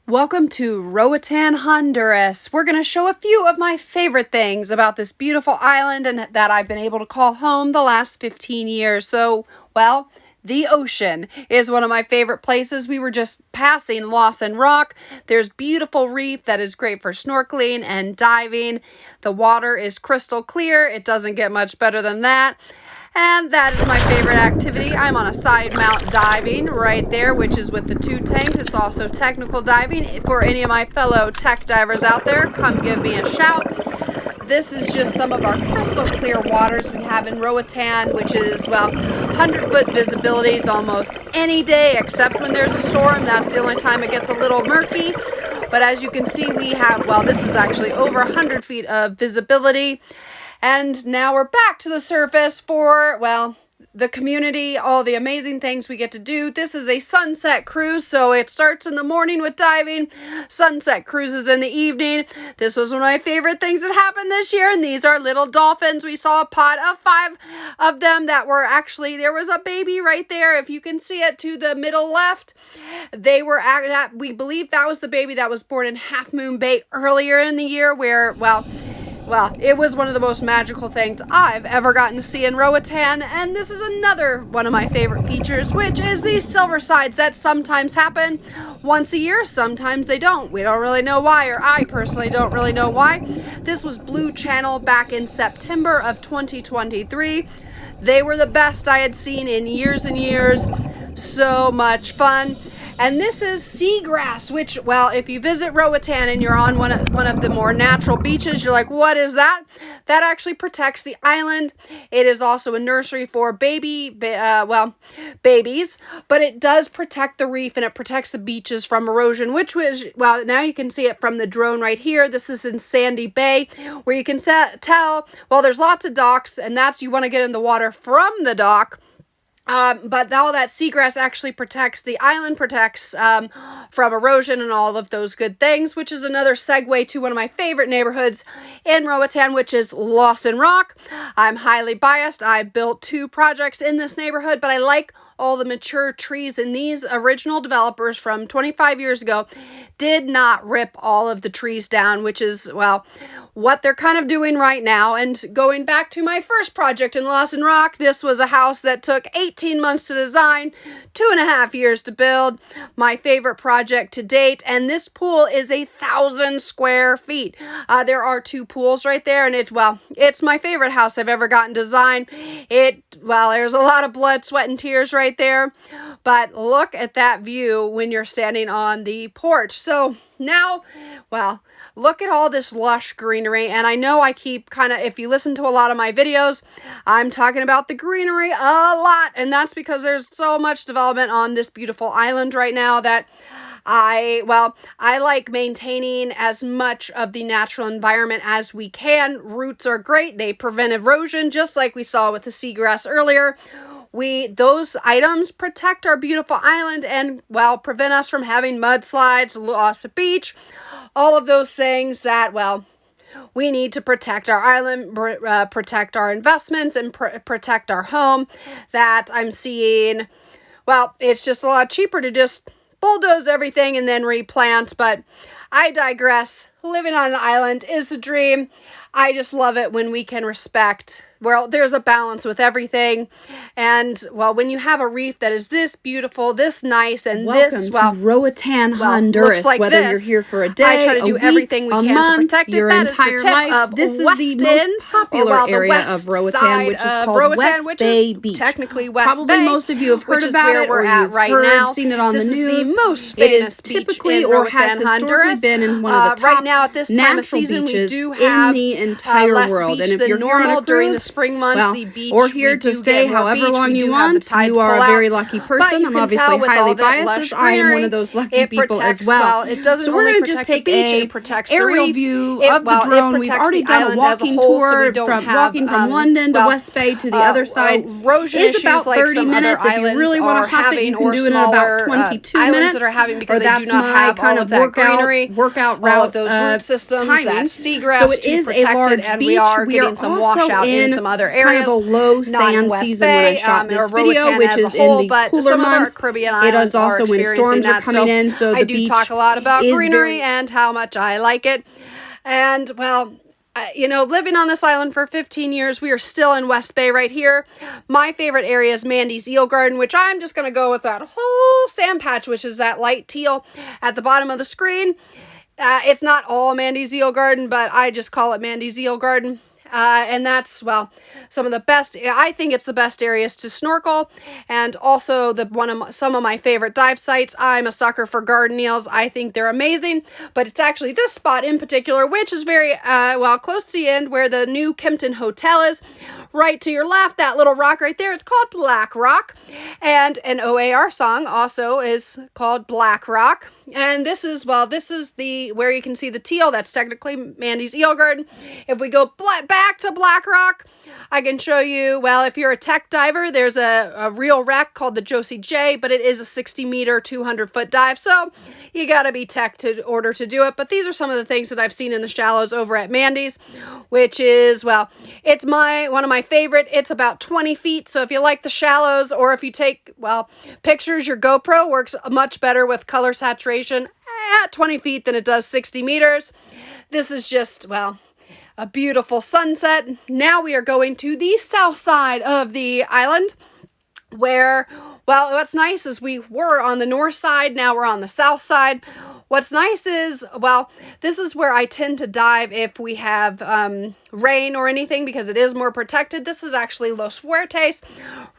Welcome to Roatan, Honduras. We're going to show a few of my favorite things about this beautiful island and that I've been able to call home the last 15 years. So, well, the ocean is one of my favorite places. We were just passing Lawson Rock. There's beautiful reef that is great for snorkeling and diving. The water is crystal clear. It doesn't get much better than that. And that is my favorite activity. I'm on a side mount diving right there, which is with the 2 tanks. It's also technical diving. For any of my fellow tech divers out there, come give me a shout. This is just some of our crystal clear waters we have in Roatan, which is, well, 100-foot visibilities almost any day except when there's a storm. That's the only time it gets a little murky. But as you can see, we have, well, this is actually over 100 feet of visibility. And now we're back to the surface for, well, the community, all the amazing things we get to do. This is a sunset cruise, so it starts in the morning with diving, sunset cruises in the evening. This was one of my favorite things that happened this year, and these are little dolphins. We saw a pod of 5 of them that were actually, there was a baby right there, if you can see it to the middle left. They were, we believe that was the baby that was born in Half Moon Bay earlier in the year where, well, it was one of the most magical things I've ever gotten to see in Roatan, and this is another one of my favorite features, which is these silver sides that sometimes happen once a year, sometimes they don't. We don't really know why, or I personally don't really know why. This was Blue Channel back in September of 2023. They were the best I had seen in years and years. So much fun. And this is seagrass, which, well, if you visit Roatan and you're on one of the more natural beaches, you're like, what is that? That actually protects the island. It is also a nursery for babies, but it does protect the reef and it protects the beaches from erosion, which was, well, now you can see it from the drone right here. This is in Sandy Bay, where you can tell, well, there's lots of docks, and that's, you want to get in the water from the dock. But all that seagrass actually protects the island, protects from erosion and all of those good things, which is another segue to one of my favorite neighborhoods in Roatan, which is Lawson Rock. I'm highly biased. I built 2 projects in this neighborhood, but I like all the mature trees, and these original developers from 25 years ago did not rip all of the trees down, which is, well, what they're kind of doing right now. And going back to my first project in Lawson Rock, this was a house that took 18 months to design, 2.5 years to build, my favorite project to date, and this pool is 1,000 square feet. There are 2 pools right there, and it's my favorite house I've ever gotten designed. There's a lot of blood, sweat, and tears right there, but look at that view when you're standing on the porch. So now, well, look at all this lush greenery, and I know I keep if you listen to a lot of my videos, I'm talking about the greenery a lot, and that's because there's so much development on this beautiful island right now that I like maintaining as much of the natural environment as we can. Roots are great. They prevent erosion, just like we saw with the seagrass earlier. Those items protect our beautiful island and, well, prevent us from having mudslides, loss of beach, all of those things that, well, we need to protect our island, protect our investments, and protect our home. That I'm seeing, well, it's just a lot cheaper to just bulldoze everything and then replant, but I digress. Living on an island is a dream. I just love it when we can respect, well, there's a balance with everything. And, well, when you have a reef that is this beautiful, this nice, and welcome to Roatan, Honduras. Like whether this, you're here for a day, I try to do week, everything we can month, to protect it. your That entire is the tip life. of This West is the most End, popular area west of Roatan, side which is of called Roatan, West which Bay is Beach. technically West Probably Bay, most of you have heard which is about where it, we're or at you've right heard, now. seen it on This the is news. the most It famous is beach typically in or Roatan, has historically Honduras. been in one of the top right now at this time of season, we beaches do have in the entire less world. beach And if than you're here on a normal during the cruise, spring months, well, the beach, or here we to do stay get more however beach. long We you do have the want, tides you are pull a very out. lucky But person. you I'm can obviously tell with highly all that biased, lush as I am one greenery, of those lucky it people as protects, well. it doesn't So we're only going to just protect the take beach, a it protects the aerial reef. view It, of the well, drone. it We've protects already the done a island as a walking whole, so tour we don't from have, walking from London to West Bay to the other side. Erosion Is issues about like 30 some minutes. other If you islands really want to huff it, you can do it in about 22 islands minutes. that are having, because or they that's do not my have kind all of that greenery, workout all of route those root systems, timing. that seagrass So it to is protect a large it, and beach. we are We getting are some also washout in some other areas. Kind of the low not in sand West season when I Bay, shot this or video, Roatan which as is a whole, in the but cooler some months. other Caribbean It islands is also when experiencing storms are that. coming in, so I the do beach talk a lot about is Greenery and how much I like it. And, well, you know, living on this island for 15 years, we are still in West Bay right here. My favorite area is Mandy Zeal Garden, which I'm just going to go with that whole sand patch, which is that light teal at the bottom of the screen. It's not all Mandy Zeal Garden, but I just call it Mandy Zeal Garden. And that's, well, some of the best, I think it's the best areas to snorkel, and also some of my favorite dive sites. I'm a sucker for garden eels. I think they're amazing, but it's actually this spot in particular, which is very, well, close to the end where the new Kempton Hotel is. Right to your left, that little rock right there, it's called Black Rock, and an OAR song also is called Black Rock. And this is the where you can see the teal. That's technically Mandy's Eel Garden. If we go back to Black Rock, I can show you, well, if you're a tech diver, there's a real wreck called the Josie J, but it is a 60-meter, 200-foot dive, so you gotta be tech in order to do it. But these are some of the things that I've seen in the shallows over at Mandy's, which is, well, it's one of my favorite. It's about 20 feet, so if you like the shallows, or if you take, well, pictures, your GoPro works much better with color saturation at 20 feet than it does 60 meters. This is just, well, a beautiful sunset. Now we are going to the south side of the island where, well, what's nice is we were on the north side, now we're on the south side. What's nice is, well, this is where I tend to dive if we have rain or anything, because it is more protected. This is actually Los Fuertes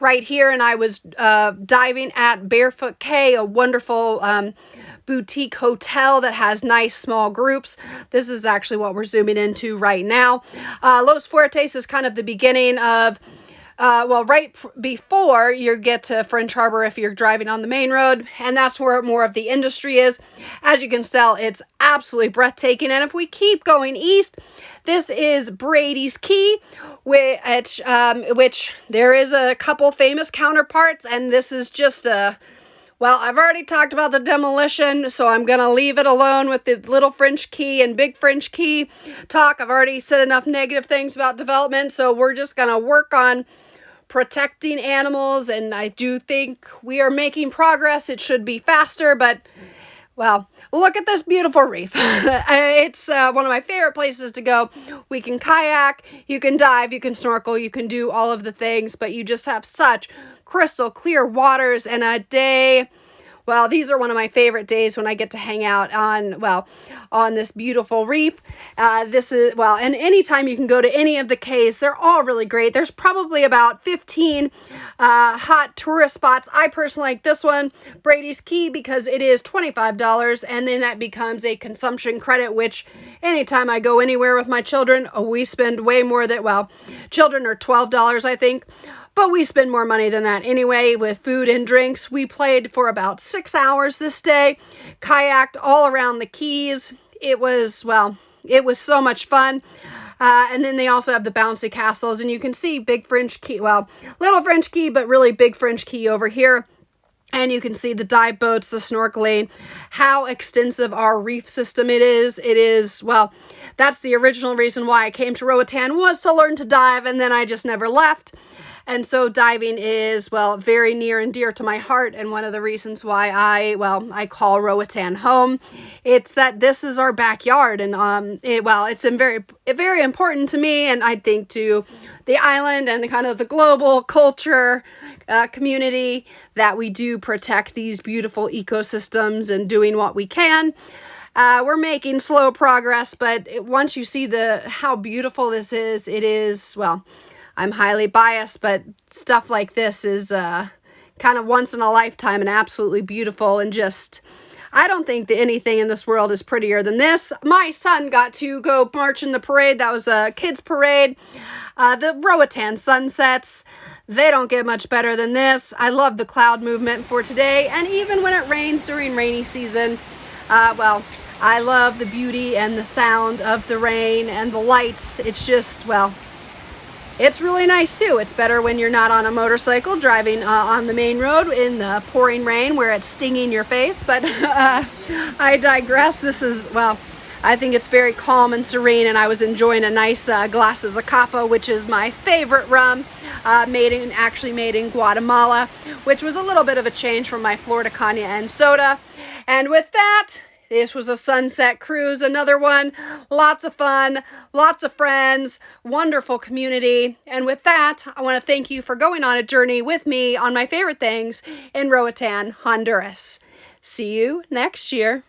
right here, and I was diving at Barefoot Cay, a wonderful boutique hotel that has nice small groups. This is actually what we're zooming into right now. Los Fuertes is kind of the beginning of well, right before you get to French Harbor if you're driving on the main road, and that's where more of the industry is. As you can tell, it's absolutely breathtaking. And if we keep going east, this is Brady's Key, which there is a couple famous counterparts, and this is just a, well, I've already talked about the demolition, so I'm going to leave it alone with the Little French Key and Big French Key talk. I've already said enough negative things about development, so we're just going to work on protecting animals, and I do think we are making progress. It should be faster, but, well, look at this beautiful reef. It's one of my favorite places to go. We can kayak, you can dive, you can snorkel, you can do all of the things, but you just have such crystal clear waters, and a day, well, these are one of my favorite days when I get to hang out on, well, on this beautiful reef. This is, well, and anytime you can go to any of the cays, they're all really great. There's probably about 15 hot tourist spots. I personally like this one, Brady's Key, because it is $25, and then that becomes a consumption credit, which anytime I go anywhere with my children, we spend way more than, well, children are $12, I think. But we spend more money than that anyway with food and drinks. We played for about 6 hours this day, kayaked all around the keys. It was, well, it was so much fun. And then they also have the bouncy castles, and you can see Big French Key, well, Little French Key, but really Big French Key over here. And you can see the dive boats, the snorkeling, how extensive our reef system it is. It is, well, that's the original reason why I came to Roatan, was to learn to dive, and then I just never left. And so diving is, well, very near and dear to my heart, and one of the reasons why I call Roatan home. It's that this is our backyard, and it's very, very important to me, and I think to the island and the kind of the global culture community, that we do protect these beautiful ecosystems and doing what we can. We're making slow progress, but once you see how beautiful this is, it is, well, I'm highly biased, but stuff like this is kind of once in a lifetime and absolutely beautiful, and just, I don't think that anything in this world is prettier than this. My son got to go march in the parade. That was a kids' parade. The Roatan sunsets, they don't get much better than this. I love the cloud movement for today, and even when it rains during rainy season, well, I love the beauty and the sound of the rain and the lights. It's just, well, it's really nice too. It's better when you're not on a motorcycle driving on the main road in the pouring rain where it's stinging your face. But I digress. This is, well, I think it's very calm and serene, and I was enjoying a nice glass of Zacapa, which is my favorite rum, actually made in Guatemala, which was a little bit of a change from my Florida Caña and soda. And with that, this was a sunset cruise, another one. Lots of fun, lots of friends, wonderful community. And with that, I want to thank you for going on a journey with me on my favorite things in Roatan, Honduras. See you next year.